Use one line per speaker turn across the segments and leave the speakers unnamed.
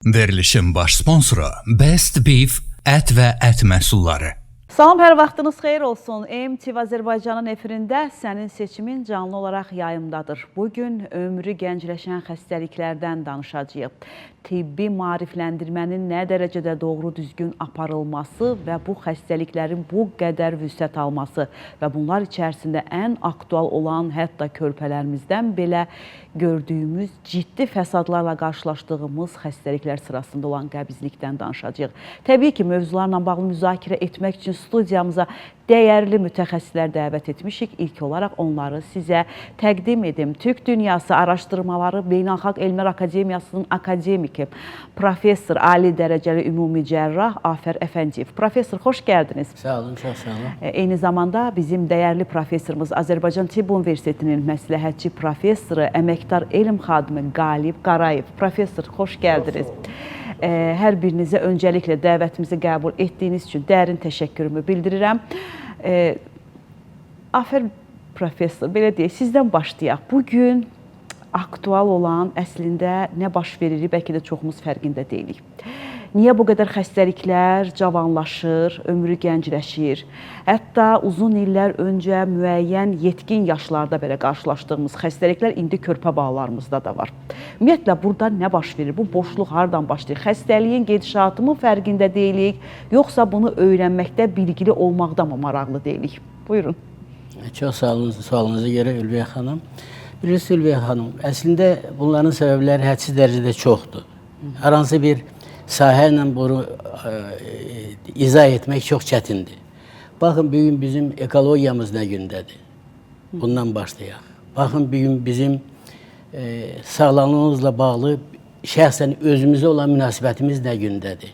Verilişin baş sponsoru Best Beef ət və ət məhsulları.
Salam, hər vaxtınız xeyir olsun. MTV Azərbaycanın efirində sənin seçimin canlı olaraq yayımdadır. Bugün ömrü gəncləşən xəstəliklərdən danışacağıq. Tibbi maarifləndirmənin nə dərəcədə doğru düzgün aparılması və bu xəstəliklərin bu qədər vüsət alması və bunlar içərisində ən aktual olan hətta körpələrimizdən belə gördüyümüz ciddi fəsadlarla qarşılaşdığımız xəstəliklər sırasında olan qəbizlikdən danışacağıq. Təbii ki, mövzularla bağlı müzakirə etmək üçün studiyamıza dəyərli mütəxəssislər dəvət etmişik. İlk olaraq onları sizə təqdim edim. Türk Dünyası Araşdırmaları Beynəlxalq Elmlər Akademiyasının akademiki, professor, ali dərəcəli ümumi cərrah Afər Əfəndiyev. Professor, xoş gəldiniz.
Sağ olun, çox sağ olun.
Eyni zamanda bizim dəyərli professorumuz Azərbaycan Tibb Universitetinin məsləhətçi professoru, əməkdar elm xadimi Qalib Qarayev. Professor, xoş gəldiniz. Hər birinizə öncəliklə dəvətimizi qəbul etdiyiniz üçün dərin təşəkkürümü bildirirəm. Afər professor, belə deyək, sizdən başlayaq. Bugün aktual olan əslində nə baş verir, bəlkə də çoxumuz fərqində deyilik. Niyə bu qədər xəstəliklər cavanlaşır, ömrü gəncləşir? Hətta uzun illər öncə müəyyən yetkin yaşlarda belə qarşılaşdığımız xəstəliklər indi körpə bağlarımızda da var. Ümumiyyətlə, burada nə baş verir? Bu boşluq haradan başlayır? Xəstəliyin gedişatımı fərqində deyilik, yoxsa bunu öyrənməkdə bilgili olmaqda mı maraqlı deyilik? Buyurun.
Çox sağ olun sualınıza görə Ülviyə xanım. Bilirsiniz Ülviyə xanım, əslində bunların səbəbləri hədsiz dərəcədə çoxdur. Hər hansı bir sahə ilə bunu izah etmək çox çətindir. Baxın, bugün bizim ekologiyamız nə gündədir? Bundan başlayaq. Baxın, bugün bizim sağlamlığımızla bağlı şəxsən özümüzə olan münasibətimiz nə gündədir?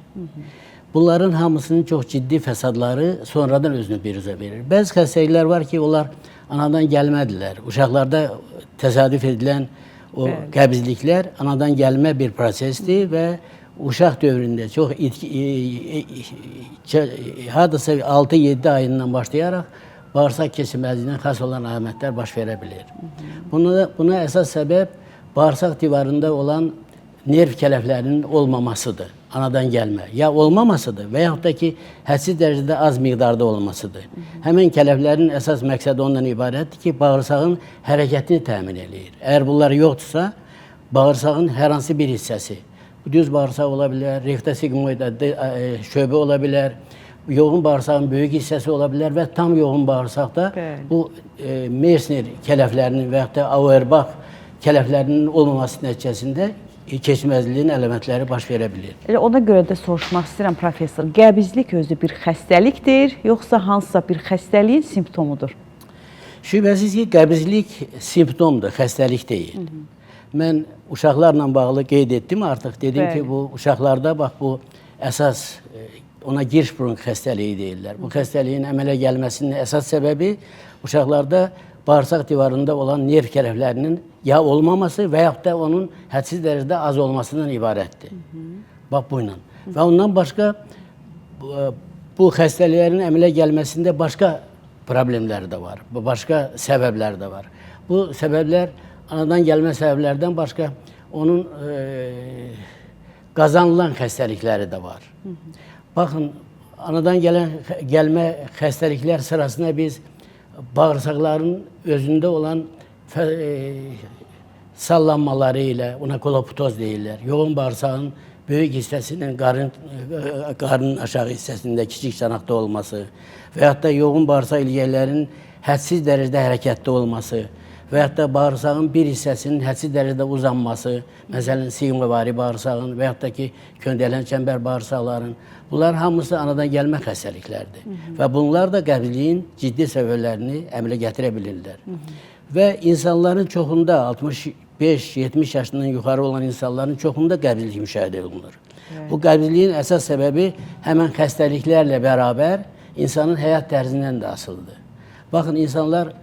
Bunların hamısının çox ciddi fəsadları sonradan özünü biruzə verir. Bəzi xəstəliklər var ki, onlar anadan gəlmədirlər. Uşaqlarda təsadüf edilən o qəbizliklər anadan gəlmə bir prosesdir və uşaq dövründə çox hardasa 6-7 ayından başlayaraq bağırsaq keçirməzliyindən xas olan əlamətlər baş verə bilir. Buna əsas səbəb bağırsaq divarında olan nerv kələflərinin olmamasıdır, anadan gəlmə. Ya olmamasıdır və yaxud da ki, hədsiz dərəcədə az miqdarda olmasıdır. Həmin kələflərin əsas məqsədi ondan ibarətdir ki, bağırsağın hərəkətini təmin edir. Əgər bunlar yoxdursa, bağırsağın hər hansı bir hissəsi, düz bağırsaq ola bilər, rekta sigmoid şöbə ola bilər, yoğun bağırsağın böyük hissəsi ola bilər və tam yoğun bağırsaqda bu Mersner kələflərinin və yaxud da Auerbach kələflərinin olmaması nəticəsində keçməzliyin əlamətləri baş verə bilir.
Elə ona görə də soruşmaq istəyirəm, professor. Qəbizlik özü bir xəstəlikdir, yoxsa hansısa bir xəstəliyin simptomudur?
Şübhəsiz ki, qəbizlik simptomdur, xəstəlik deyil. Mən uşaqlarla bağlı qeyd etdim artıq. Dedim ki, bu uşaqlarda bax, bu əsas ona Girşprung xəstəliyi deyirlər. Bu xəstəliyin əmələ gəlməsinin əsas səbəbi uşaqlarda bağırsaq divarında olan nerv kələflərinin ya olmaması və yaxud da onun hədsiz dərəcədə az olmasından ibarətdir. Bax, bu ilə. Və ondan başqa bu xəstəliklərin əmələ gəlməsində başqa problemlər də var, başqa səbəblər də var. Bu səbəblər anadan gəlmə səbəblərdən başqa onun qazanılan xəstəlikləri də var. Baxın, anadan gəlmə xəstəliklər sırasında biz bağırsaqların özündə olan sallanmaları ilə, ona koloputoz deyirlər, yoğun bağırsağın böyük hissəsinin qarnın aşağı hissəsində kiçik çanaqda olması və yaxud da yoğun bağırsaq ilgəklərinin hədsiz dərəcədə hərəkətdə olması və yaxud da bağırsağın bir hissəsinin hədsiz dərəcədə uzanması, məsələn, sigmovari bağırsağın və yaxud da ki, köndələn çəmbər bağırsaqların, bunlar hamısı anadan gəlmə xəstəliklərdir. Və bunlar da qəbizliyin ciddi səbəblərini əmələ gətirə bilirlər. Və insanların çoxunda, 65-70 yaşından yuxarı olan insanların çoxunda qəbizlik müşahidə olunur. Bu qəbizliyin əsas səbəbi həmən xəstəliklərlə bərabər insanın həyat tərzindən də asılıdır. Baxın, insanlar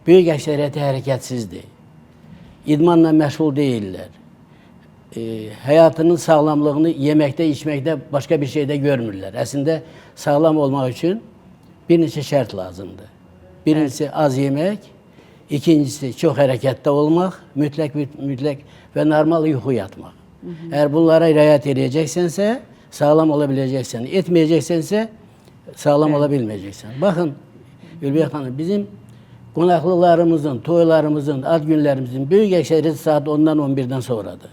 böyük əksəriyyəti hərəkətsizdir. İdmanla məşğul deyirlər. Həyatının sağlamlığını yeməkdə, içməkdə, başqa bir şeydə görmürlər. Əslində, sağlam olmaq üçün bir neçə şərt lazımdır. Birincisi az yemək, ikincisi çox hərəkətdə olmaq, mütləq və normal yuxu yatmaq. Əgər bunlara riayət edəcəksənsə, sağlam ola biləcəksən. Etməyəcəksənsə, sağlam ola bilməyəcəksən. Baxın, Ülviyə xanım, bizim qonaqlıqlarımızın, toylarımızın, ad günlərimizin böyük əksəriyyəti saat 10-dan 11-dən sonradır.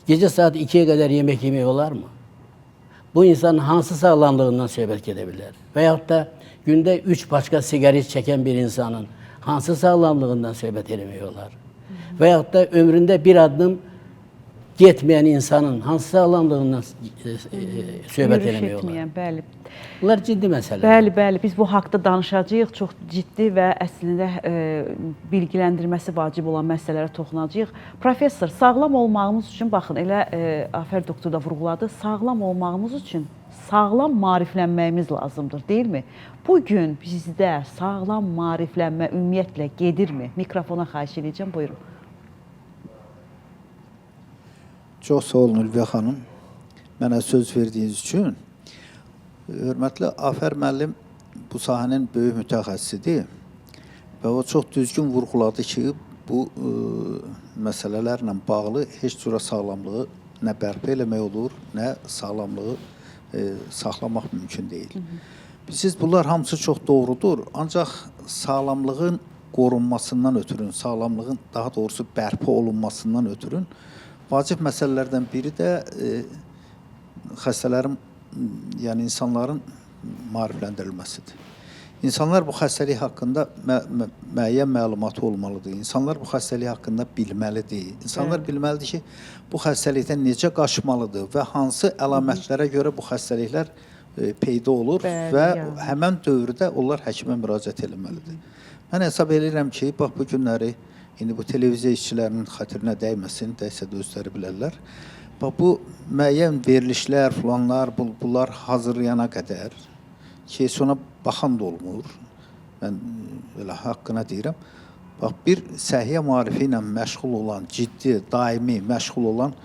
Gecə saat 2-yə qədər yemək yemək olar mı? Bu insanın hansı sağlamlığından söhbət gedə bilər? Və yaxud da gündə 3 paçka sigaret çəkən bir insanın hansı sağlamlığından söhbət eləmək olar? Və yaxud da ömründə bir addım getməyən insanın hansı sağlamlığından söhbət eləmək olar?
Bəli.
Bunlar ciddi məsələlər.
Bəli, bəli. Biz bu haqda danışacağıq. Çox ciddi və əslində bilgiləndirməsi vacib olan məsələlərə toxunacağıq. Professor, sağlam olmağımız üçün, baxın, elə Afər doktor da vurğuladı, sağlam olmağımız üçün sağlam maariflənməyimiz lazımdır, deyilmi? Bugün bizdə sağlam maariflənmə ümumiyyətlə gedirmi? Mikrofona xahiş edəcəm, buyurun.
Çox sağ olun Ülviyə xanım, mənə söz verdiyiniz üçün. Hörmətli Afər müəllim bu sahənin böyük mütəxəssisidir və o çox düzgün vurğuladı ki, bu məsələlərlə bağlı heç cürə sağlamlığı nə bərpa eləmək olur, nə sağlamlığı saxlamaq mümkün deyil. Siz bunlar hamısı çox doğrudur, ancaq sağlamlığın qorunmasından ötürün, sağlamlığın daha doğrusu bərpa olunmasından ötürün vacib məsələlərdən biri də xəstələrin, yəni insanların maarifləndirilməsidir. İnsanlar bu xəstəlik haqqında müəyyən məlumatı olmalıdır. İnsanlar bu xəstəlik haqqında bilməlidir. İnsanlar bilməlidir ki, bu xəstəlikdən necə qaçmalıdır və hansı əlamətlərə görə bu xəstəliklər peyda olur və həmən dövrdə onlar həkimə müraciət etməlidir. Mən hesab edirəm ki, bax bu günləri indi bu televiziya işçilərinin xatirinə dəyməsin, dəysə də özləri bilərlər. Bax, bu müəyyən verilişlər, filanlar, bunlar hazırlayana qədər ki, sonra baxan da olmur. Mən elə haqqına deyirəm. Bax, bir səhiyyə maarifi ilə məşğul olan, ciddi, daimi məşğul olan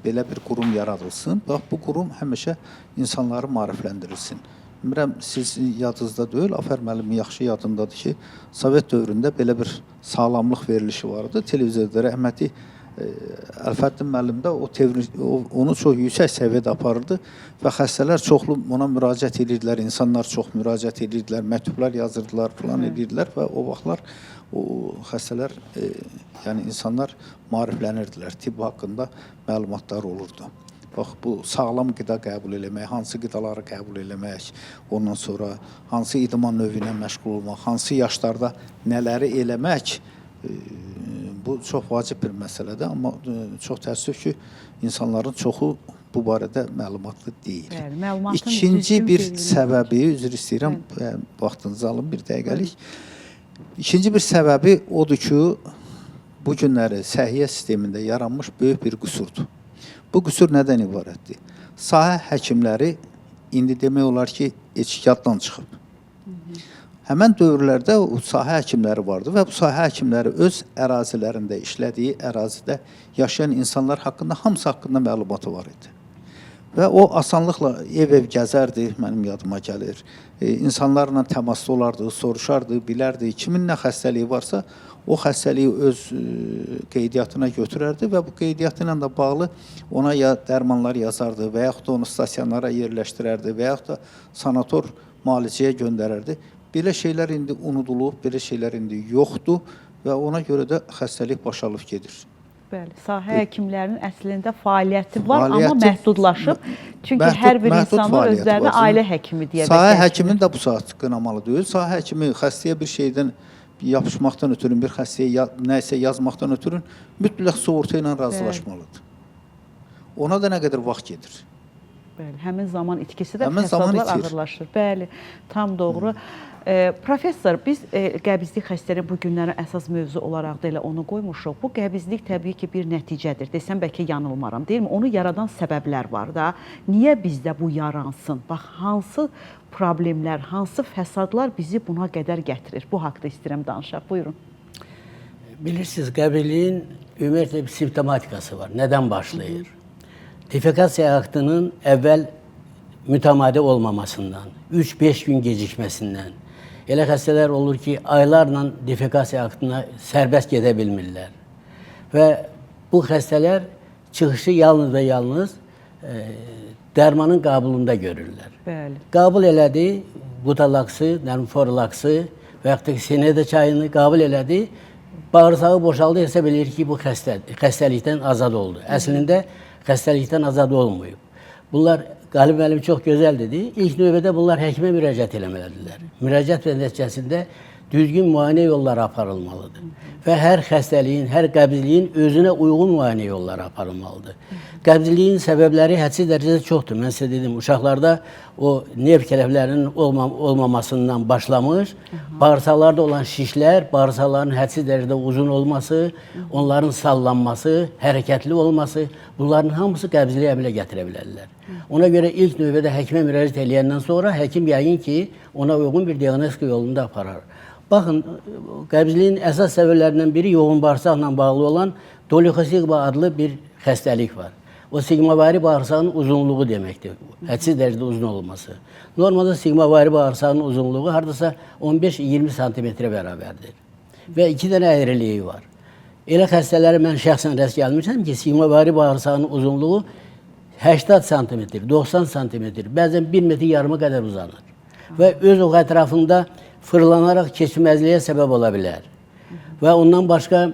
belə bir qurum yaradılsın. Bax, bu qurum həmişə insanları maarifləndirilsin. Bilmirəm, siz yadınızda deyil, Afər müəllim yaxşı yadındadır ki, Sovet dövründə belə bir sağlamlıq verilişi vardı. Televiziyada rəhməti Əlfəddin müəllim də onu çox yüksək səviyyədə aparırdı və xəstələr çoxlu ona müraciət edirdilər, insanlar çox müraciət edirdilər, məktublar yazırdılar, falan edirdilər və o vaxtlar o xəstələr, yəni insanlar maariflənirdilər, tibb haqqında məlumatlar olurdu. Bax, bu sağlam qida qəbul eləmək, hansı qidaları qəbul eləmək, ondan sonra hansı idman növünə məşğul olmaq, hansı yaşlarda nələri eləmək, bu çox vacib bir məsələdir. Amma çox təəssüf ki, insanların çoxu bu barədə məlumatlı deyil. İkinci bir səbəbi, üzr istəyirəm, vaxtınızı alın bir dəqiqəlik. İkinci bir səbəbi odur ki, bu günləri səhiyyə sistemində yaranmış böyük bir qüsurdur. Bu qüsur nədən ibarətdir? Sahə həkimləri indi demək olar ki, yaddan çıxıb. Həmən dövrlərdə o sahə həkimləri vardı və bu sahə həkimləri öz ərazilərində işlədiyi, ərazidə yaşayan insanlar haqqında, hamısı haqqında məlumatı var idi. Və o asanlıqla ev-ev gəzərdi, mənim yadıma gəlir. İnsanlarla təmasda olardı, soruşardı, bilərdi. Kimin nə xəstəliyi varsa, o xəstəliyi öz qeydiyyatına götürərdi və bu qeydiyyatı ilə də bağlı ona ya dərmanlar yazardı və yaxud da onu stasionara yerləşdirərdi və yaxud da sanator müalicəyə göndərərdi. Belə şeylər indi unudulub, belə şeylər indi yoxdur və ona görə də xəstəlik başalıb gedir.
Bəli, sahə həkimlərinin əslində fəaliyyəti var, amma məhdudlaşıb. Çünki hər bir insanlar özlərini ailə həkimi deyə bilir.
Sahə həkiminin də bu saat qınamalı deyil. Sahə həkimi xəstəyə bir şeydən yapışmaqdan ötürün, bir xəstəyə nəsə yazmaqdan ötürün, mütləq sığorta ilə razılaşmalıdır. Ona da nə qədər vaxt gedir.
Bəli, həmin zaman itkisi də fəsadlar ağırlaşır. Bəli, tam doğru. Professor, biz qəbizlik xəstəliyi bu günlərin əsas mövzu olaraq da elə onu qoymuşuq. Bu qəbizlik təbii ki, bir nəticədir. Desəm bəlkə yanılmaram, deyilmi? Onu yaradan səbəblər var da. Niyə bizdə bu yaransın? Bax, hansı problemlər, hansı fəsadlar bizi buna qədər gətirir? Bu haqda istəyirəm danışaq. Buyurun.
Bilirsiniz, qəbirliyin ümumiyyətlə bir simptomatikası var. Nədən başlayır? Defekasiya aktının əvvəl mütəmadi olmamasından, 3-5 gün gecikməsindən. Elə xəstələr olur ki, aylarla defekasiya aktına sərbəst gedə bilmirlər. Və bu xəstələr çıxışı yalnız və yalnız dərmanın qabulunda görürlər.
Bəli.
Qabul elədi, butalaksı, forlaksı və yaxud da seneda çayını qabul elədi, bağırsağı boşaldı, hesab edir ki, bu xəstəlikdən azad oldu. Əslində xəstəlikdən azad olmayıb. Bunlar Qalib müəllim çox gözəl dedi. İlk növbədə bunlar həkimə müraciət eləməlidirlər. Müraciət nəticəsində düzgün müayinə yolları aparılmalıdır. Və hər xəstəliyin, hər qəbizliyin özünə uyğun müayinə yolları aparılmalıdır. Qəbizliyin səbəbləri hədsiz dərəcədə çoxdur. Mən sizə dedim, uşaqlarda o nerv kələflərinin olmamasından başlamış, bağırsaqlarda olan şişlər, bağırsaqların hədsiz dərəcədə uzun olması, onların sallanması, hərəkətli olması, bunların hamısı qəbizliyə əmələ gətirə bilərlər. Ona görə ilk növbədə həkimə müraciət edəndən sonra həkim yəqin ki, ona uyğun bir diaqnostika yolunda aparar. Baxın, qəbizliyin əsas səbəblərindən biri yoğun bağırsaqla bağlı olan dolioxosigma adlı bir xəstəlik var. O sigmavari bağırsağın uzunluğu deməkdir. Hədsiz dərəcədə uzun olması. Normalda sigmavari bağırsağın uzunluğu hardasa 15-20 santimetrə bərabərdir. Və 2 dənə əyriliyi var. Elə xəstələrə mən şəxsən rast gəlmişəm ki, sigmavari bağırsağın uzunluğu 80 santimetr, 90 santimetr, bəzən 1 metr yarıma qədər uzanır. Və öz o ətrafında fırlanaraq keçməzliyə səbəb ola bilər. Və ondan başqa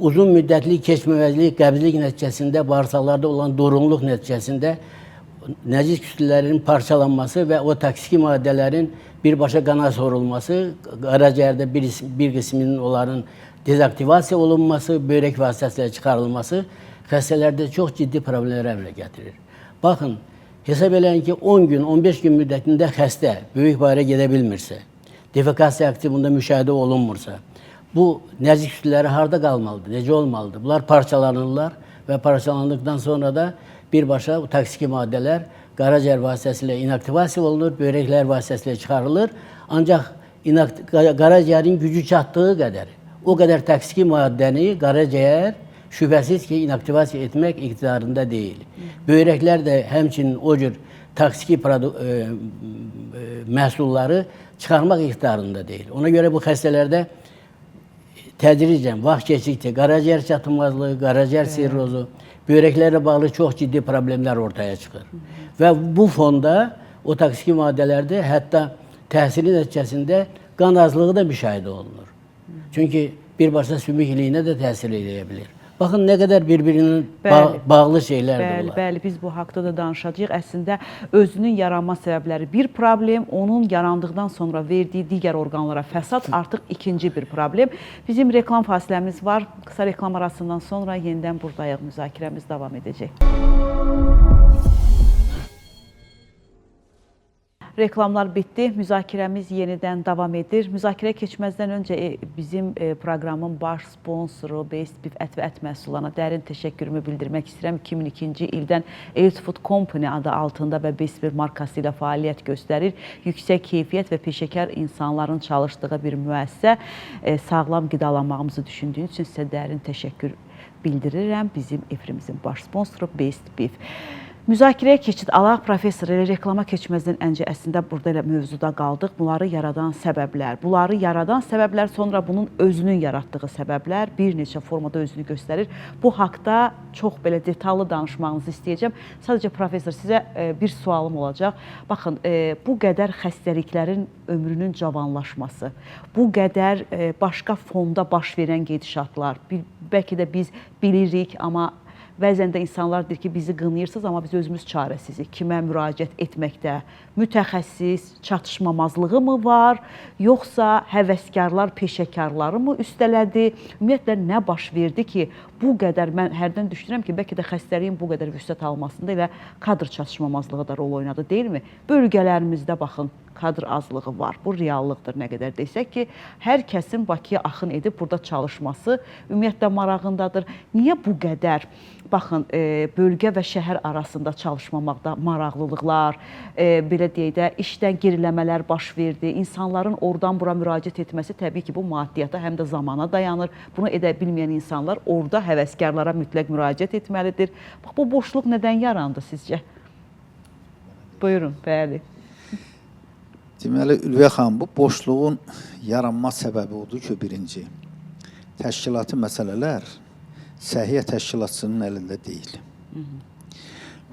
uzun müddətli keçməməzlik, qəbizlik nəticəsində, bağırsaqlarda olan durğunluq nəticəsində nəcis kütlələrinin parçalanması və o toksiki maddələrin birbaşa qana sorulması, qaraciyərdə bir qisminin onların dezaktivasiya olunması, böyrək vasitəsilə çıxarılması xəstələrdə çox ciddi problemlərə əmələ gətirir. Baxın, hesab eləyin ki, 10 gün, 15 gün müddətində xəstə böyük bayıra gedə bilmirsə, defekasiya akti bunda müşahidə olunmursa, bu nəzik kütlələri harada qalmalıdır, necə olmalıdır? Bunlar parçalanırlar və parçalandıqdan sonra da birbaşa toksiki maddələr qaraciyər vasitəsilə inaktivasiya olunur, böyrəklər vasitəsilə çıxarılır. Ancaq qaraciyərin gücü çatdığı qədər, o qədər toksiki maddəni qaraciyər şübhəsiz ki, inaktivasiya etmək iqtidarında deyil. Böyrəklər də həmçinin o cür toksiki məhsulları çıxarmaq iqtidarında deyil. Ona görə bu xəstələrdə tədricən, vaxt keçdikcə qaraciyər çatılmazlığı, qaraciyər sirrozu, böyrəklərlə bağlı çox ciddi problemlər ortaya çıxır. Və bu fonda o toksiki maddələrdə hətta təsiri nəticəsində qan azlığı da müşahidə olunur. Çünki birbaşa sümük iliyinə də təsir edə bilir. Baxın, nə qədər bir-birinin bağlı şeylərdir bunlar.
Bəli, biz bu haqda da danışacağıq. Əslində, özünün yaranma səbəbləri bir problem, onun yarandıqdan sonra verdiyi digər orqanlara fəsad artıq ikinci bir problem. Bizim reklam fasiləmiz var. Qısa reklam arasından sonra yenidən buradayıq, müzakirəmiz davam edəcək. Reklamlar bitdi, müzakirəmiz yenidən davam edir. Müzakirə keçməzdən öncə bizim proqramın baş sponsoru Best Beef ət və ət məhsullarına dərin təşəkkürümü bildirmək istəyirəm. 2002-ci ildən Elite Food Company adı altında və Best Beef markası ilə fəaliyyət göstərir. Yüksək keyfiyyət və peşəkar insanların çalışdığı bir müəssisə. Sağlam qidalanmağımızı düşündüyünüz üçün sizə dərin təşəkkür bildirirəm. Bizim efirimizin baş sponsoru Best Beef. Müzakirəyə keçid alaq, professor, elə reklama keçməzdən öncə əslində burada elə mövzuda qaldıq. Bunları yaradan səbəblər, sonra bunun özünün yaratdığı səbəblər bir neçə formada özünü göstərir. Bu haqda çox belə detallı danışmağınızı istəyəcəm. Sadəcə, professor, sizə bir sualım olacaq. Baxın, bu qədər xəstəliklərin ömrünün cavanlaşması, bu qədər başqa fonda baş verən gedişatlar, bəlkə də biz bilirik, amma bəzən də insanlar deyir ki, bizi qınayırsınız, amma biz özümüz çarəsizik. Kimə müraciət etməkdə mütəxəssis çatışmamazlığı mı var, yoxsa həvəskarlar, peşəkarları mı üstələdi? Ümumiyyətlə, nə baş verdi ki, bu qədər, mən hərdən düşünürəm ki, bəlkə də xəstəliyin bu qədər vüsət almasında elə kadr çatışmamazlığı da rol oynadı, deyilmi? Bölgələrimizdə baxın, kadr azlığı var. Bu reallıqdır nə qədər desək ki, hər kəsin Bakıya axın edib burada çalışması ümumiyyətlə marağındadır. Niyə bu qədər, baxın, bölgə və şəhər arasında çalışmamaqda maraqlılıqlar, belə deyək də, işdən geriləmələr baş verdi. İnsanların oradan bura müraciət etməsi təbii ki, bu maddiyyata həm də zamana dayanır. Bunu edə bilməyən insanlar orada həvəskarlara mütləq müraciət etməlidir. Bax, bu boşluq nədən yarandı sizcə? Buyurun, bəli.
Deməli, Ülviyə xanım, bu boşluğun yaranma səbəbi odur ki, birinci, təşkilati məsələlər səhiyyə təşkilatçının əlində deyil.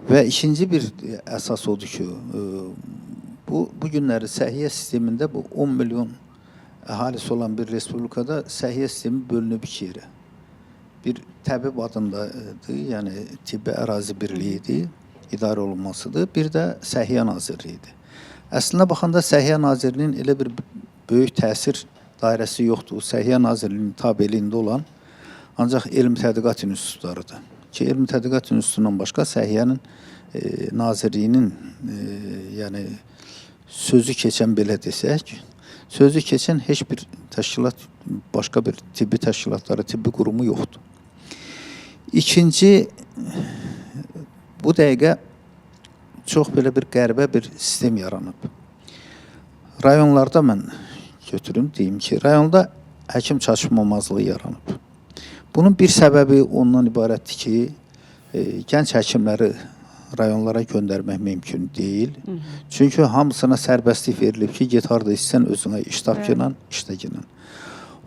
Və ikinci bir əsas odur ki, bu günləri səhiyyə sistemində bu 10 milyon əhalisi olan bir respublikada səhiyyə sistemi bölünüb iki yerə. Bir təbib adındadır, yəni tibbi ərazi birliyidir, idarə olunmasıdır. Bir də Səhiyyə Nazirliyidir. Əslində baxanda Səhiyyə Nazirliyinin elə bir böyük təsir dairəsi yoxdur. Səhiyyə Nazirliyinin tabeliyində olan ancaq elm tədqiqat institutlarıdır. Ki, elm tədqiqat institutundan başqa Səhiyyənin Nazirliyinin yəni sözü keçən belə desək, sözü keçən heç bir təşkilat, başqa bir tibbi təşkilatları, tibbi qurumu yoxdur. İkinci, bu dəqiqə çox belə bir qəribə bir sistem yaranıb. Rayonlarda mən götürüm, deyim ki, rayonda həkim çatışmamazlığı yaranıb. Bunun bir səbəbi ondan ibarətdir ki, gənc həkimləri rayonlara göndərmək mümkün deyil. Çünki hamısına sərbəstlik verilib ki, get harda istəyən özünə iş tapılan, işləginən.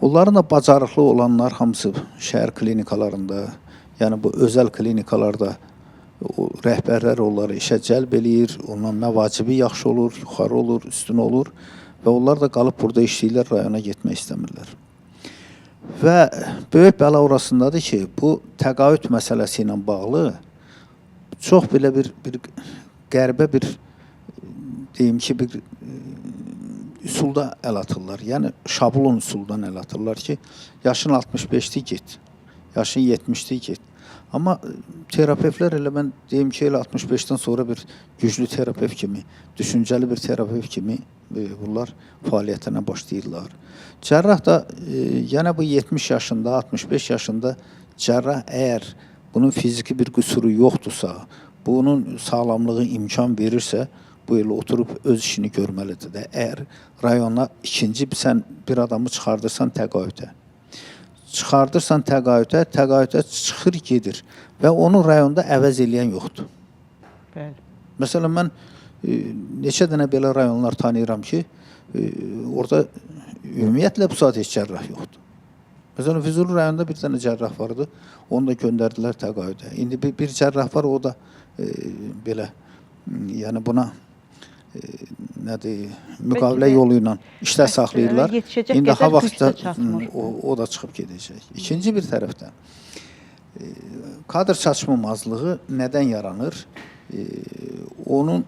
Onların da bacarıqlı olanlar hamısı şəhər klinikalarında, yəni bu özəl klinikalarda rəhbərlər onları işə cəlb eləyir, onların məvacibi yaxşı olur, yuxarı olur, üstün olur və onlar da qalıb burada işləyirlər, rayona getmək istəmirlər. Və böyük bəla orasındadır ki, bu təqaüd məsələsi ilə bağlı çox belə bir qəribə bir, deyim ki, bir üsulda əl atırlar. Yəni, şablon üsuldan əl atırlar ki, yaşın 65-dir, get, yaşın 70-dir, get. Amma terapevtlər elə mən deyim ki, elə 65-dən sonra bir güclü terapevt kimi, düşüncəli bir terapevt kimi bunlar fəaliyyətinə başlayırlar. Cərrah da, yəni bu 70 yaşında, 65 yaşında cərrah əgər bunun fiziki bir qüsuru yoxdursa, bunun sağlamlığı imkan verirsə, bu elə oturub öz işini görməlidir də. Əgər rayona ikinci sən bir adamı çıxardırsan təqaüdə, təqaüdə çıxır, gedir və onu rayonda əvəz eləyən yoxdur.
Bəli.
Məsələn, mən neçə dənə belə rayonlar tanıyıram ki, orada ümumiyyətlə bu saat heç cərrah yoxdur. Məsələn, Füzuli rayonunda bir dənə cərrah vardı, onu da göndərdilər təqaüdə. İndi bir cərrah var, o da belə, yəni buna müqavilə yolu ilə işlər saxlayırlar. İndi ha vaxtda o da çıxıb gedəcək. İkinci bir tərəfdən, kadr çatışmamazlığı nədən yaranır? Onun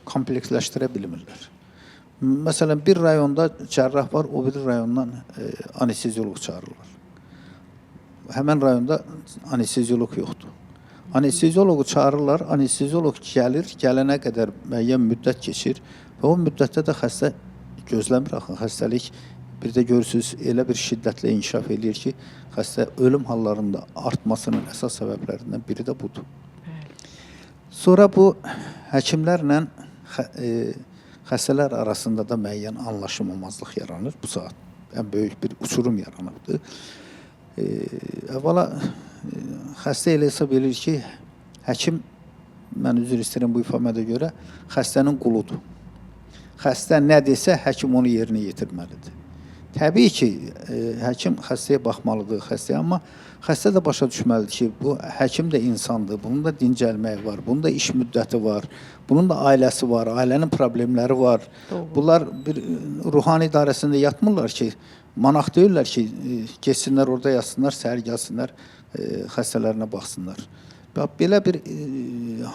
kompleksləşdirə bilmirlər. Məsələn, bir rayonda cərrah var, o bir rayondan anesteziolog çağırırlar. Həmən rayonda anesteziolog yoxdur. Anesteziologu çağırırlar, anesteziolog gəlir, gələnə qədər müəyyən müddət keçir və o müddətdə də xəstə gözləmir axı. Xəstəlik bir də görürsünüz, elə bir şiddətlə inkişaf edir ki, xəstə ölüm hallarında artmasının əsas səbəblərindən biri də budur. Sonra bu həkimlərlə xəstələr arasında da müəyyən anlaşılmamazlıq yaranır. Bu saat ən böyük bir uçurum yaranıbdır. Əvvəla xəstə elə hesab edir ki, həkim, mən üzr istəyirəm bu ifamədə görə, xəstənin quludur. Xəstə nə desə, həkim onu yerinə yetirməlidir. Təbii ki, həkim xəstəyə baxmalıdır, amma xəstə də başa düşməlidir ki, bu həkim də insandır, bunun da dincəlməyi var, bunun da iş müddəti var, bunun da ailəsi var, ailənin problemləri var. Bunlar bir ruhani idarəsində yatmırlar ki, manaq deyirlər ki, geçsinlər orada yatsınlar, səhər gəlsinlər, xəstələrinə baxsınlar. Belə bir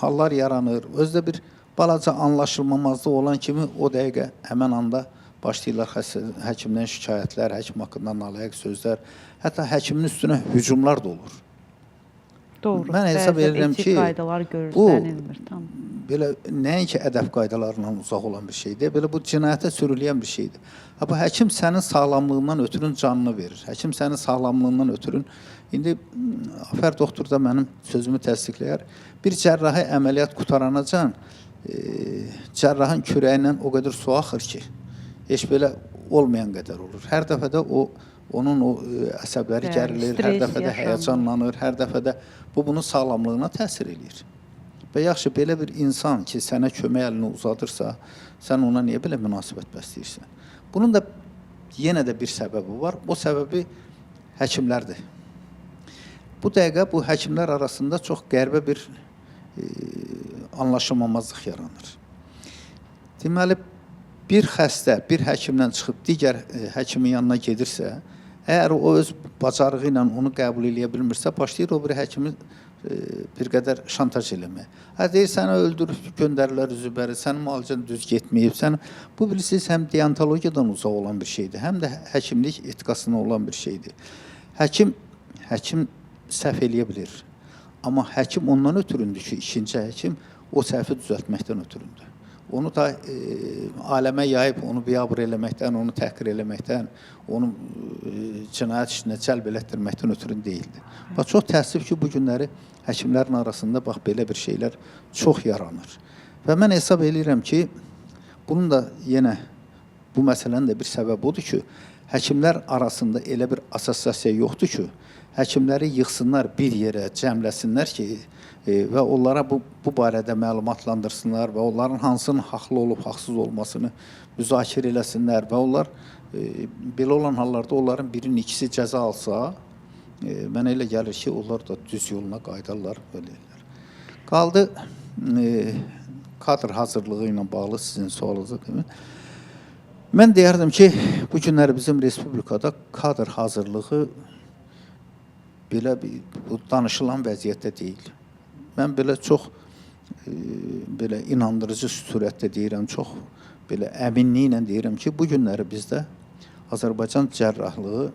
hallar yaranır. Özdə bir balaca anlaşılmamazlıq olan kimi o dəqiqə həmən anda başlayırlar həkimdən şikayətlər, həkim haqqında nalayiq sözlər, hətta həkimin üstünə hücumlar da olur.
Doğru.
Mən hesab edirəm ki, belə nəinki ədəb qaydalarından uzaq olan bir şeydir, belə bu cinayətə sürükləyən bir şeydir. Ha, bu həkim sənin sağlamlığından ötürün canını verir. Həkim sənin sağlamlığından ötürün. İndi Afər doktor da mənim sözümü təsdiqləyər. Bir cərrahi əməliyyat qutaranacan cərrahın kürəyindən o qədər su axır ki, heç belə olmayan qədər olur. Hər dəfə də onun əsəbləri gərilir, hər dəfə də həyəcanlanır, hər dəfə də bu bunun sağlamlığına təsir eləyir. Və yaxşı, belə bir insan ki, sənə kömək əlini uzadırsa, sən ona niyə belə münasibət bəsləyirsən? Bunun da yenə də bir səbəbi var. O səbəbi həkimlərdir. Bu dəqiqə bu həkimlər arasında çox qəribə bir anlaşılmamazlıq yaranır. Deməli, bir xəstə bir həkimdən çıxıb digər həkimin yanına gedirsə, əgər o öz bacarığı ilə onu qəbul edə bilmirsə, başlayır o bir həkimi bir qədər şantaj eləmək. Deyir, səni öldürüb göndərirlər üzübəri, sənin müalicən düz getməyib. Bu bilirsiniz, həm deontologiyadan uzaq olan bir şeydir, həm də həkimlik etikasına olan bir şeydir. Həkim səhv eləyə bilir. Amma həkim ondan ötüründür ki, ikinci həkim o səhvi düzəltməkdən ötüründür. Onu da aləmə yayıb, onu biabır eləməkdən, onu təhqir eləməkdən, onu cinayət işinə cəlb elətdirməkdən ötürün deyildir. Bax, çox təəssüf ki, bu günləri həkimlərin arasında bax, belə bir şeylər çox yaranır. Və mən hesab edirəm ki, bunun da yenə bu məsələnin də bir səbəbi odur ki, həkimlər arasında elə bir assosiasiya yoxdur ki, həkimləri yığsınlar, bir yerə cəmləsinlər ki, və onlara bu barədə məlumatlandırsınlar və onların hansının haqlı olub, haqsız olmasını müzakirə eləsinlər və onlar belə olan hallarda onların birinin ikisi cəza alsa, mənə elə gəlir ki, onlar da düz yoluna qaydarlar, belə ellər. Qaldı kadr hazırlığı ilə bağlı sizin sualınızı demək. Mən deyərdim ki, bu günləri bizim Respublikada kadr hazırlığı belə danışılan vəziyyətdə deyil. Mən belə çox belə inandırıcı surətdə deyirəm, çox belə əminliklə deyirəm ki, bu günləri bizdə Azərbaycan cərrahlığı,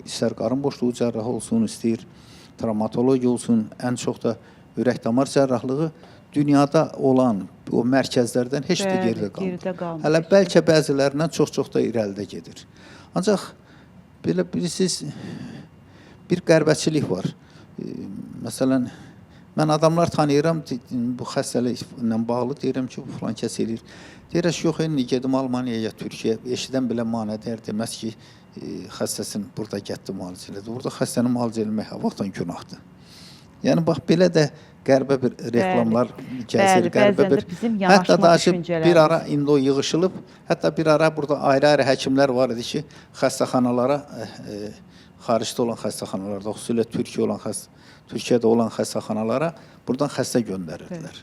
istər qarın boşluğu cərrahı olsun, istəyir travmatologiya olsun, ən çox da ürək-damar cərrahlığı dünyada olan o mərkəzlərdən heç də geridə qalmır. Hələ bəlkə bəzilərindən çox da irəlidə gedir. Ancaq belə bilirsiniz, bir qərbəçilik var. Məsələn, mən adamlar tanıyıram, bu xəstəliklə bağlı deyirəm ki, bu filan kəs eləyir. Deyirəm ki, yox, gedim Almaniyaya, Türkiyə, eşidən belə manədər deməz ki, xəstəsini burada gətdi müalicə elədi. Burada xəstəni müalicə eləmək vaxtdan günahdır. Yəni, bax, belə də qəribə bir reklamlar gəzir, qəribə bir... Hətta da bir ara indi o yığışılıb, hətta bir ara burada ayrı-ayrı həkimlər var idi ki, xəstəxanalara, xaricdə olan xəstəxanalarda, xüsusilə Türkiyədə olan xəstəxanalara buradan xəstə göndərirdilər.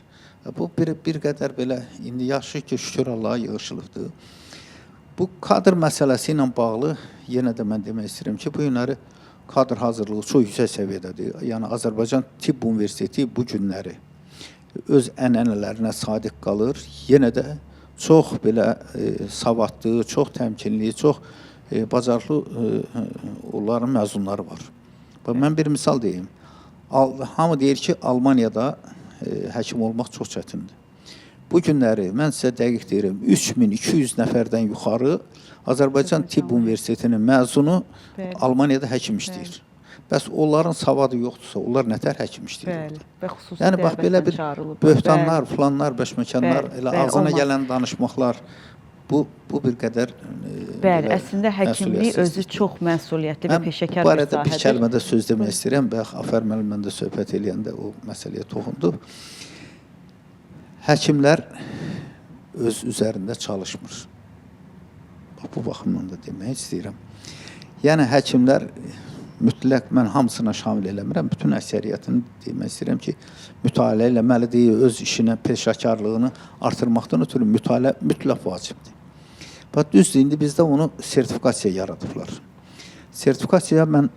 Bu bir qədər belə, indi yaxşı ki, şükür Allaha yığışılıbdır. Bu kadr məsələsi ilə bağlı yenə də mən demək istəyirəm ki, bu günləri kadr hazırlığı çox yüksək səviyyədədir. Yəni, Azərbaycan Tibb Universiteti bu günləri öz ənənələrinə sadiq qalır. Yenə də çox belə savadlı, çox təmkinli, çox bacarıqlı onların məzunları var. Mən bir misal deyim. Hamı deyir ki, Almaniyada həkim olmaq çox çətindir. Bu günləri, mən sizə dəqiq deyirəm, 3200 nəfərdən yuxarı Azərbaycan Tibb Universitetinin məzunu Almaniyada həkim işləyir. Bəs onların savadı yoxdursa, onlar nətər həkim işləyir? Yəni, bax, belə bir böhtanlar, filanlar, bəşməkanlar, elə ağzına gələn danışmaqlar, bu bir qədər
bəli, əslində həkimlik özü çox məsuliyyətli və peşəkar bir sahədir. Bu barədə bir kəlmədə söz demək istəyirəm. Afər müəllimlə də söhbət eləyəndə o məsələyə toxundu. Həkimlər öz üzərində çalışmır. Bu baxımdan da demək istəyirəm. Yəni, həkimlər mütləq, mən hamısına şamil eləmirəm, bütün əksəriyyətini demək istəyirəm ki, mütaliə eləməlidir, öz işinə peşəkarlığını artırmaqdan ötürü mütaliə mütləq vacibdir. Bax, düzdür, indi bizdə onu sertifikasiya yaradıblar. Sertifikasiya mən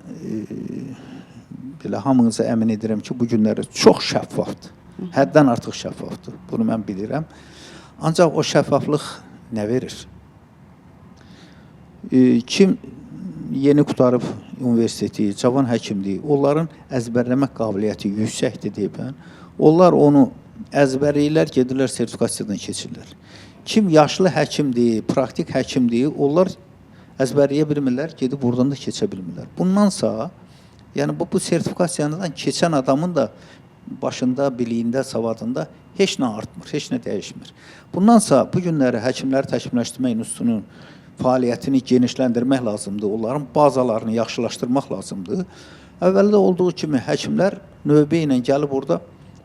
belə hamınıza əmin edirəm ki, bu günləri çox şəffafdır. Həddən artıq şəffafdır. Bunu mən bilirəm. Ancaq o şəffaflıq nə verir? Kim yeni qutarıb universiteti, cavan həkimliyi, onların əzbərləmə qabiliyyəti yüksəkdir deyib. Onlar onu
əzbərləyirlər, gedirlər sertifikasiyadan keçirlər. Kim yaşlı həkimdir, praktik həkimdir, onlar əzbərləyə bilmirlər, gedib buradan da keçə bilmirlər. Bundansa, yəni bu sertifikasiyadan keçən adamın da başında, biliyində, savadında heç nə artmır, heç nə dəyişmir. Bundansa bu günləri Həkimləri Təkmilləşdirmə İnstitutunun fəaliyyətini genişləndirmək lazımdır, onların bazalarını yaxşılaşdırmaq lazımdır. Əvvəldə olduğu kimi həkimlər növbə ilə gəlib burada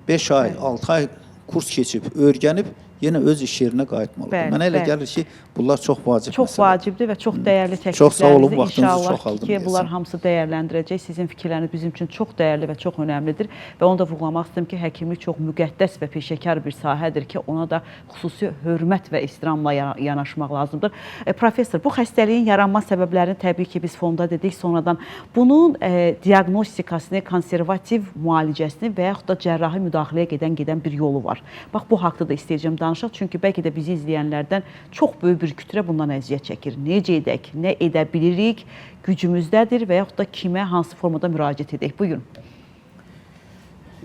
5 ay, 6 ay kurs keçib, öyrənib, yenə öz iş yerinə qayıtmalıdır. Mənə elə gəlir ki, bunlar çox vacib məsələdir.
Çox vacibdir və çox dəyərli
Çox sağ olun,
təkliflərinizi
vaxtınızı çox aldım.
ki, bunlar hamısı dəyərləndirəcək. Sizin fikirləriniz bizim üçün çox dəyərli və çox önəmlidir. Və onu da vurğulamaq istəyirəm ki, həkimlik çox müqəddəs və peşəkar bir sahədir ki, ona da xüsusi hörmət və ehtiramla yanaşmaq lazımdır. Professor, bu xəstəliyin yaranma səbəblərini təbii ki, biz fonda dedik. Sonradan bunun diaqnostikasını, konservativ müalicəsini və yaxud da cərrahi müdaxiləyə gedən bir yolu var. Bax, bu haqda da istəyəcəm danışaq. Çünki bəlkə də bizi izləyənlərdən çox böyük bir kütlə bundan əziyyət çəkir. Necə edək, nə edə bilirik, gücümüzdədir və yaxud da kimə, hansı formada müraciət edək? Buyurun.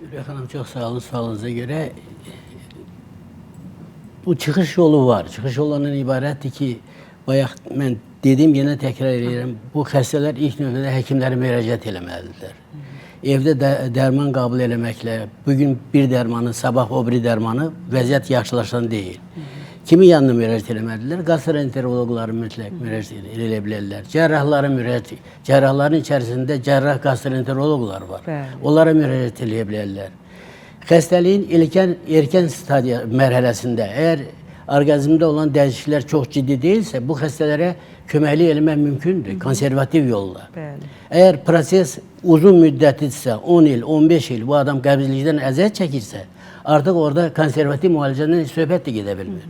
Ürək xanım, çox sağ olun sualınıza görə. Bu çıxış yolu var. Çıxış yolundan ibarətdir ki, bayaq mən dedim, yenə təkrar edirəm, bu xəstələr ilk növbədə həkimlərə müraciət eləməlidirlər. Evdə dərman qəbul eləməklə, bugün bir dərmanı, sabah o biri dərmanı vəziyyət yaxşılaşan deyil. Kimi yanına müraciət eləməlidirlər? Gastroenterologları mütləq müraciət elə bilərlər. Cərrahların içərisində cərrah gastroenterologlar var. Onlara müraciət eləyə bilərlər. Xəstəliyin erkən stadiya mərhələsində, əgər orqanizmdə olan dəyişikliklər çox ciddi deyilsə, bu xəstələrə köməklik eləmək mümkündür, konservativ yolla. Əgər proses uzun müddətlidirsə, 10 il, 15 il bu adam qəbizlikdən əziyyət çəkirsə, artıq orada konservativ müalicədən söhbət də gedə bilmir.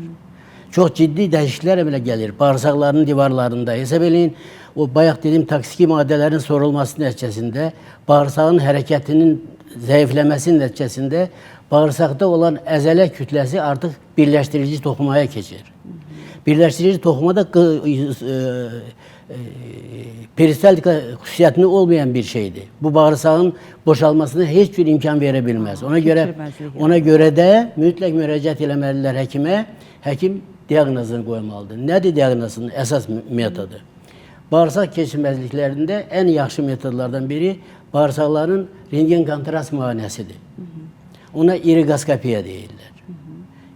Çox ciddi dəyişikliklər əmələ gəlir, bağırsaqların divarlarında. Hesab eləyin, o bayaq dediyim toksiki maddələrin sorulması nəticəsində, bağırsağın hərəkətinin zəifləməsi nəticəsində bağırsaqda olan əzələ kütləsi artıq birləşdirici toxumaya keçir. Birləşdirici toxumada peristaltika xüsusiyyətini olmayan bir şeydir. Bu bağırsağın boşalmasına heç bir imkan verə bilməz. Ona görə də mütləq müraciət eləməlidirlər həkimə. Həkim diaqnozunu qoymalıdır. Nədir diaqnozunun əsas metodu? Bağırsaq keçirməzliklərində ən yaxşı metodlardan biri bağırsaqların rentgen kontrast müayinəsidir. Ona iriqoskopiya deyirlər.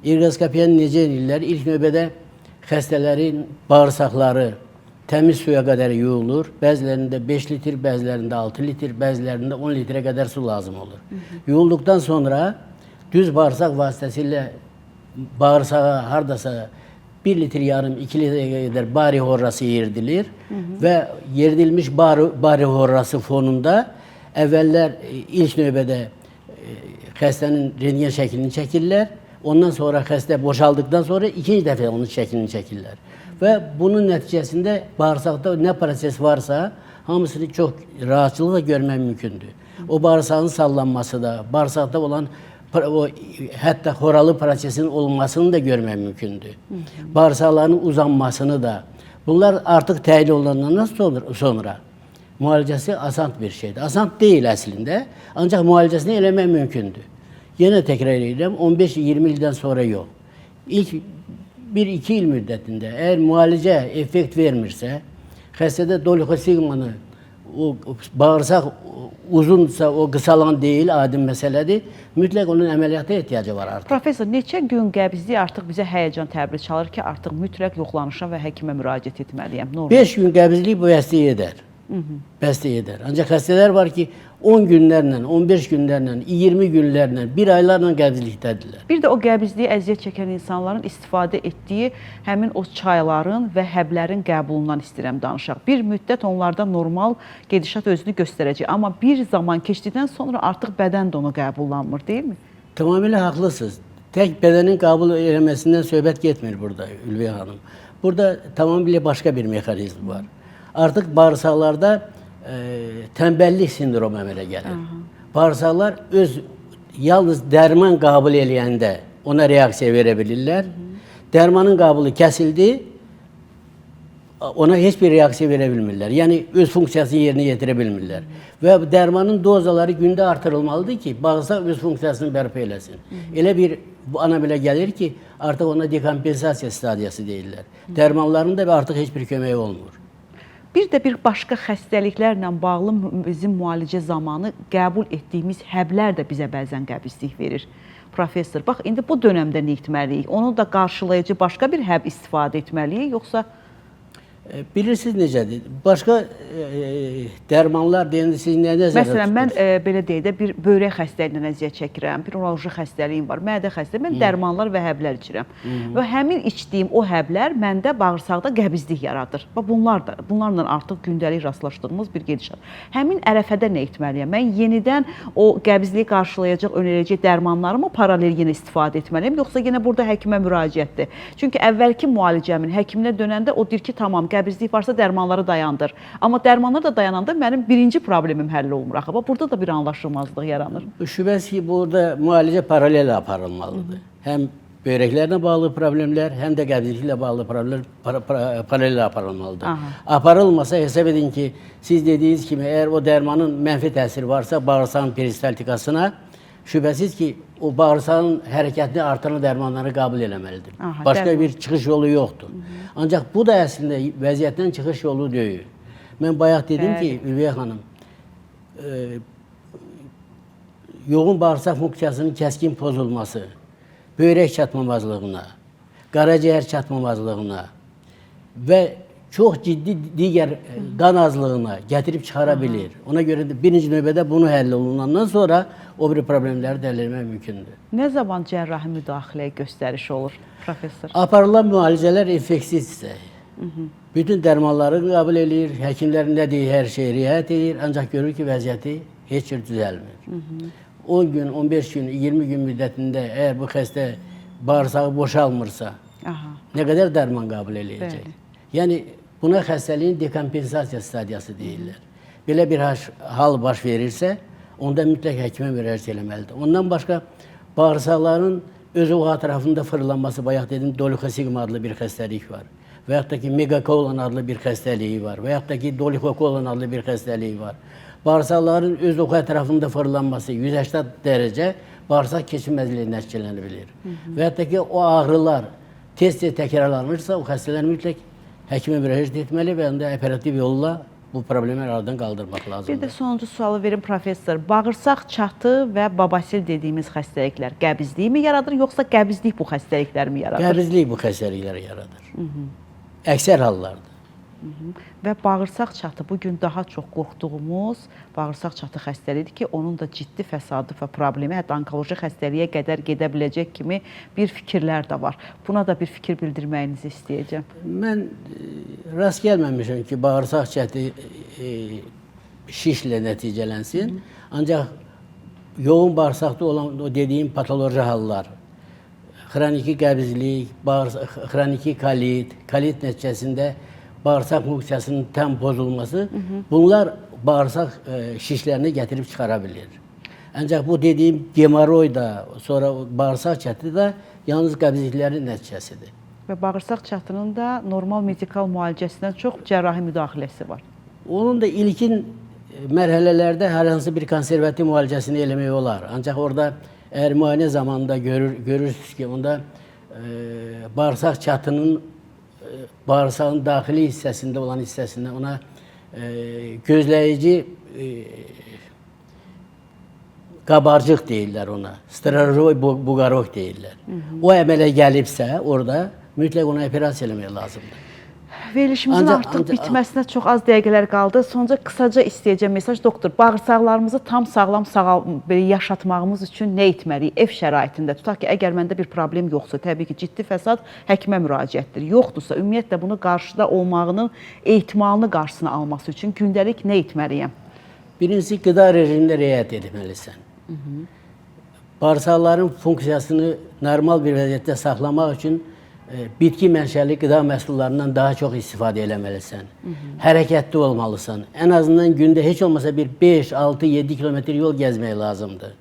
İriqoskopiyanı necə edirlər? İlk növbədə xəstələrin bağırsaqları təmiz suya qədər yuyulur. Bəzilərində 5 litr, bəzilərində 6 litr, bəzilərində 10 litrə qədər su lazım olur. Yuyulduqdan sonra düz bağırsaq vasitəsilə bağırsağa hardasa 1 litr yarım, 2 litrə qədər bari horrası yeridilir və yeridilmiş bari horrası fonunda əvvəllər ilk növbədə xəstənin rentgen şəklini çəkirlər. Ondan sonra xəstə boşaldıqdan sonra ikinci dəfə onun şəklini çəkirlər. Və bunun nəticəsində bağırsaqda nə proses varsa, hamısını çox rahatçılıqla görmək mümkündür. O bağırsağın sallanması da, bağırsaqda olan hətta xoralı prosesin olmasını da görmək mümkündür. Bağırsaqların uzanmasını da. Bunlar artıq təyin olandan sonra müalicəsi asan bir şeydir. Asan deyil əslində, ancaq müalicəsini eləmək mümkündür. Yenə təkrar edirəm, 15-20 ildən sonra yox. İlk 1-2 il müddətində əgər müalicə effekt vermirsə, xəstədə dolichosigmanı, o bağırsaq uzunsa o qısalan deyil, adi məsələdir. Mütləq onun əməliyyata ehtiyacı var artıq.
Professor, neçə gün qəbizlik artıq bizə həyəcan təbir çalır ki, artıq mütləq yoxlanışa və həkimə müraciət etməliyəm?
5 gün qəbizlik bu bəstəyə edər. Bəstəyə edər. Ancaq xəstələr var ki, 10 günlərlə, 15 günlərlə, 20 günlərlə, 1 aylarla qəbizlikdədirlər.
Bir də o qəbizliyə əziyyət çəkən insanların istifadə etdiyi həmin o çayların və həblərin qəbulundan istəyirəm danışaq. Bir müddət onlarda normal gedişat özünü göstərəcək. Amma bir zaman keçdikdən sonra artıq bədən də onu qəbullanmır, deyilmi?
Tamamilə haqlısınız. Tək bədənin qəbul eləməsindən söhbət getmir burada Ülviyə xanım. Burada tamamilə başqa bir mexanizm var. Artıq bağırsaqlarda tənbəllik sindromu əmələ gəlir. Bağırsaqlar yalnız dərman qəbul eləyəndə ona reaksiya verə bilirlər. Dərmanın qəbulu kəsildi, ona heç bir reaksiya verə bilmirlər. Yəni öz funksiyasını yerinə yetirə bilmirlər. Və dərmanın dozaları gündə artırılmalıdır ki, bağırsaq öz funksiyasını bərpa eləsin. Elə bir ana belə gəlir ki, artıq ona dekompensasiya stadiyası deyirlər. Dərmanların da artıq heç bir köməyi olmur.
Bir də bir başqa xəstəliklərlə bağlı bizim müalicə zamanı qəbul etdiyimiz həblər də bizə bəzən qəbizlik verir. Professor, bax, indi bu dönəmdə nə etməliyik? Onu da qarşılayıcı başqa bir həb istifadə etməliyik, yoxsa...
Bilirsiniz necədir? Başqa dərmanlar deyəndə siz nə nəzərdə tutursunuz?
Məsələn, mən belə deyək də bir böyrək xəstəliyinə əziyyət çəkirəm, bir uroloji xəstəliyim var, mədə xəstəliyim, mən dərmanlar və həblər içirəm. Və həmin içdiyim o həblər məndə bağırsaqda qəbizlik yaradır. Və bunlarla artıq gündəlik rastlaşdığımız bir gedişat. Həmin ərəfədə nə etməliyəm? Mən yenidən o qəbizliyi qarşılayacaq, önərəcək dərmanlarımı paralel yenə istifadə etməliyəm, yoxsa yenə burada həkimə müraciətdir? Çünki əvvəlki müalicəmin həkiminə dönəndə o deyir ki, tamam, qəbizlik varsa dərmanları dayandır. Amma dərmanlar da dayananda mənim birinci problemim həll olmur axı. Burada da bir anlaşılmazlıq yaranır.
Şübhəsiz ki, burada müalicə paralel aparılmalıdır. Həm böyrəklərlə bağlı problemlər, həm də qəbizliklə bağlı problemlər paralel aparılmalıdır. Aparılmasa hesab edin ki, siz dediyiniz kimi, əgər o dərmanın mənfi təsiri varsa bağırsağın peristaltikasına, şübhəsiz ki, o bağırsağın hərəkətini artıran dərmanları qəbul eləməlidir. Başqa bir çıxış yolu yoxdur. Ancaq bu da əslində vəziyyətdən çıxış yolu deyil. Mən bayaq dedim ki, Ülviyə xanım, yoğun bağırsaq funksiyasının kəskin pozulması, böyrək çatmamazlığına, qaraciyər çatmamazlığına və çox ciddi digər qan azlığına gətirib çıxara bilir. Ona görə də birinci növbədə bunu həll olunandan sonra o bir problemləri də həll etmək mümkündür.
Nə zaman cərrahi müdaxiləyə göstəriş olur, professor?
Aparılan müalicələr infeksiyizsə, bütün dərmanları qəbul edir, həkimlər nə deyir, hər şeyə riayət edir, ancaq görür ki, vəziyyəti heç cür düzəlmir. 10 gün, 15 gün, 20 gün müddətində əgər bu xəstə bağırsağı boşalmırsa, nə qədər dərman qəbul eləyəcək? Yəni, buna xəstəliyin dekompensasiya stadiyası deyirlər. Belə bir hal baş verirsə, onda mütləq həkimə müraciət eləməlidir. Ondan başqa, bağırsaqların öz o ətrafında fırlanması, bayaq dedim, dolichosigma adlı bir xəstəlik var. Və yaxud da ki, megakolon adlı bir xəstəliyi var. Və yaxud da ki, dolichokolon adlı bir xəstəliyi var. Bağırsaqların öz oxu ətrafında fırlanması 180 dərəcə bağırsaq keçirməzliyi nəticələnə bilir. Və yaxud da ki, o ağrılar tez-tez təkrarlanırsa, o xəstələr mütləq həkimə müraciət etməli və onda operativ yolla bu problemi aradan qaldırmaq lazımdır.
Bir də sonuncu sualı verin, professor. Bağırsaq çatı və babasil dediyimiz xəstəliklər qəbizliyi mi yaradır, yoxsa qəbizlik bu xəstəlikləri mi yaradır?
Qəbizlik bu xəstəlikləri yaradır. Əksər hallarda.
Və bağırsaq çatı bugün daha çox qorxduğumuz bağırsaq çatı xəstəliyidir ki, onun da ciddi fəsadif və problemi, hətta onkoloji xəstəliyə qədər gedə biləcək kimi bir fikirlər də var. Buna da bir fikir bildirməyinizi istəyəcəm.
Mən rast gəlməmişəm ki, bağırsaq çatı şişlə nəticələnsin. Ancaq yoğun bağırsaqda olan o dediyim patoloji hallar, xroniki qəbizlik, xroniki kolit nəticəsində bağırsaq funksiyasının tam pozulması, bunlar bağırsaq şişlərini gətirib çıxara bilir. Ancaq bu dediyim gemoroy da, sonra bağırsaq çatı da yalnız qəbizliklərin nəticəsidir.
Və bağırsaq çatının da normal medikal müalicəsindən çox cərrahi müdaxiləsi var.
Onun da ilkin mərhələlərdə hər hansı bir konservativ müalicəsini eləmək olar. Ancaq orada əgər müayinə zamanında görürsünüz ki, onda bağırsaq çatının bağırsağın daxili hissəsində olan hissəsində ona gözləyici qabarcıq deyirlər ona. Steroid buqarok deyirlər. O əmələ gəlibsə orada mütləq ona operasiya eləmək lazımdır.
Verilişimizin artıq bitməsinə çox az dəqiqələr qaldı. Sonca qısaca istəyəcəm mesaj, doktor. Bağırsaqlarımızı tam sağlam yaşatmağımız üçün nə etməliyik ev şəraitində? Tutaq ki, əgər məndə bir problem yoxsa, təbii ki, ciddi fəsad həkimə müraciətdir. Yoxdursa, ümumiyyətlə bunu qarşıda olmağının ehtimalını qarşısını alması üçün gündəlik nə etməliyəm?
Birincisi, qida rejimində riayət etməlisən. Bağırsaqların funksiyasını normal bir vəziyyətdə saxlamaq üçün bitki mənşəli qida məhsullarından daha çox istifadə eləməlisən. Hərəkətli olmalısan. Ən azından gündə heç olmasa bir 5, 6, 7 kilometr yol gəzmək lazımdır.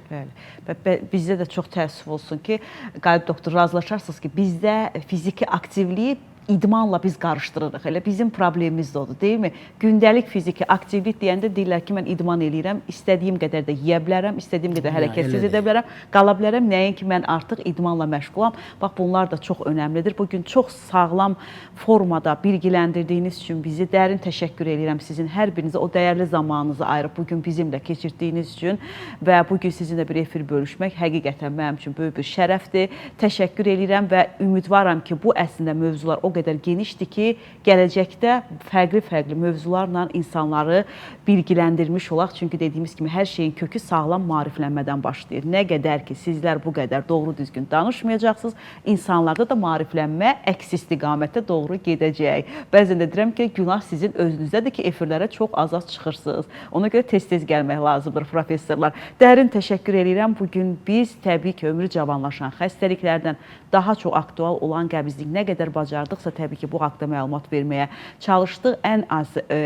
Bəli. Bizdə də çox təəssüf olsun ki, qalib doktor, razılaşarsınız ki, bizdə fiziki aktivliyi idmanla biz qarışdırırıq. Elə bizim problemimiz də odur, deyilmi? Gündəlik fiziki aktivlik deyəndə deyirlər ki, mən idman eləyirəm, istədiyim qədər də yeyə bilərəm, istədiyim qədər hərəkətsiz edə bilərəm, qala bilərəm, nəinki mən artıq idmanla məşğulam. Bax, bunlar da çox önəmlidir. Bugün çox sağlam formada bilgiləndirdiyiniz üçün bizi dərin təşəkkür edirəm sizin hər birinizə, o dəyərli zamanınızı ayırıb bugün bizimlə keçirdiyiniz üçün və bugün sizinlə bir efir bölüşmək həqiqətən mənim üçün böyük bir şərəfdir. Təşəkkür edirəm və ümidvaram ki, bu əslində mövzular o qədər genişdir ki, gələcəkdə fərqli mövzularla insanları bilgiləndirmiş olaq. Çünki dediyimiz kimi hər şeyin kökü sağlam maariflənmədən başlayır. Nə qədər ki, sizlər bu qədər doğru düzgün danışmayacaqsınız, insanlarda da maariflənmə əks istiqamətdə doğru gedəcək. Bəzən də deyirəm ki, günah sizin özünüzdədir ki, efirlərə çox az çıxırsınız. Ona görə tez-tez gəlmək lazımdır, professorlar. Dərin təşəkkür edirəm. Bugün biz təbii ki, ömrü cavanlaşan xəstəliklərdən daha çox aktual olan qəbizlik nə qədər bacardıqsa, təbii ki, bu haqda məlumat verməyə çalışdıq. Ən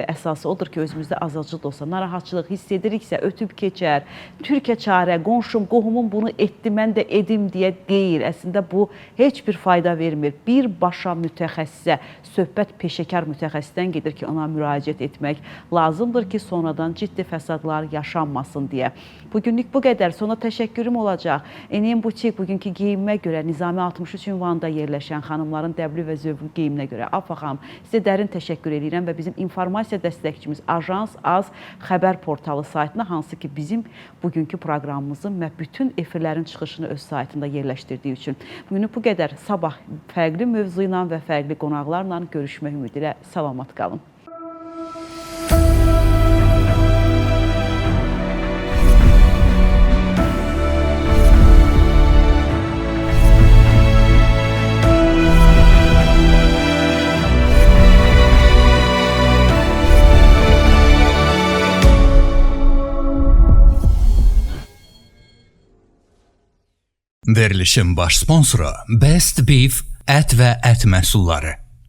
əsası odur ki, özümüzdə azacıq da olsa narahatçılıq hiss ediriksə, ötüb keçər. Türkiyə çarə, qonşum, qohumum bunu etdi, mən də edim deyə deyil. Əslində bu heç bir fayda vermir. Birbaşa mütəxəssisə, söhbət peşəkar mütəxəssisdən gedir ki, ona müraciət etmək lazımdır ki, sonradan ciddi fəsadlar yaşanmasın deyə. Bugünlük bu qədər. Sonra təşəkkürüm olacaq. Enim Butik bugünkü geyinmə görə Nizami 63 ünvanında yerləşən xanımların dəbli və zövqlü geyiminə görə Afa xanım, sizə dərin təşəkkür edirəm və bizim informasiya dəstəkçimiz Ajans Az xəbər portalı saytına, hansı ki bizim bugünkü proqramımızın və bütün efirlərin çıxışını öz saytında yerləşdirdiyi üçün. Bugünlük bu qədər. Sabah fərqli mövzu ilə və fərqli qonaqlarla görüşmək ümidi ilə salamat qalın.
Verilişin baş sponsoru Best Beef ət və ət məhsulları.